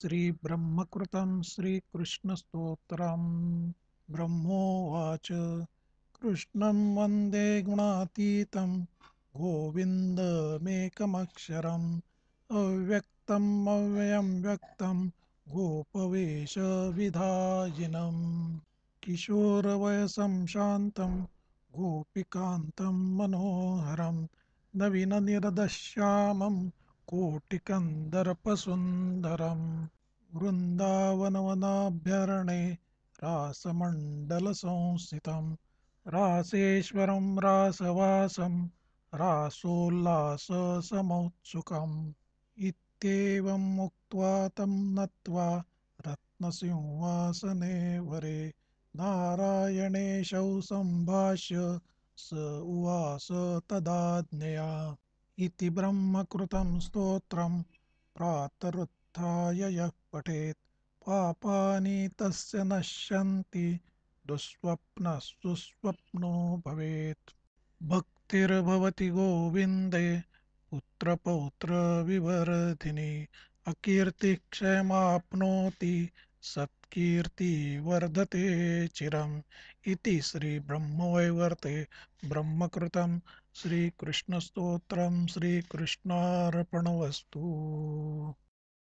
श्रीब्रह्मकृतं श्रीकृष्णस्तोत्रम् ब्रह्मोवाच कृष्णं वन्दे गुणातीतं गोविन्दमेकमक्षरम् अव्यक्तम् अव्ययं व्यक्तं गोपवेशविधायिनम् किशोरवयसं शान्तं गोपिकान्तं मनोहरं नवीननिरदश्यामं कोटिकन्दर्पसुन्दरम् वृन्दावनवनाभ्यरणे रासमण्डलसंस्थितं रासेश्वरं रासवासं रासोल्लाससमोत्सुकम् इत्येवम् उक्त्वा तं नत्वा रत्नसिंहासने वरे नारायणेशौ सम्भाष्य स उवास तदाज्ञया इति ब्रह्मकृतं स्तोत्रम् प्रातरुत्थाय यः पठेत् पापानि तस्य नश्यन्ति दुःस्वप्नः भवेत् भक्तिर्भवति गोविन्दे पुत्रपौत्रविवर्धिनी अकीर्तिः क्षयमाप्नोति सत्कीर्तिर्वर्धते चिरम् इति श्रीब्रह्मवैवर्ते ब्रह्मकृतं श्रीकृष्णस्तोत्रम् श्रीकृष्णार्पणमस्तु।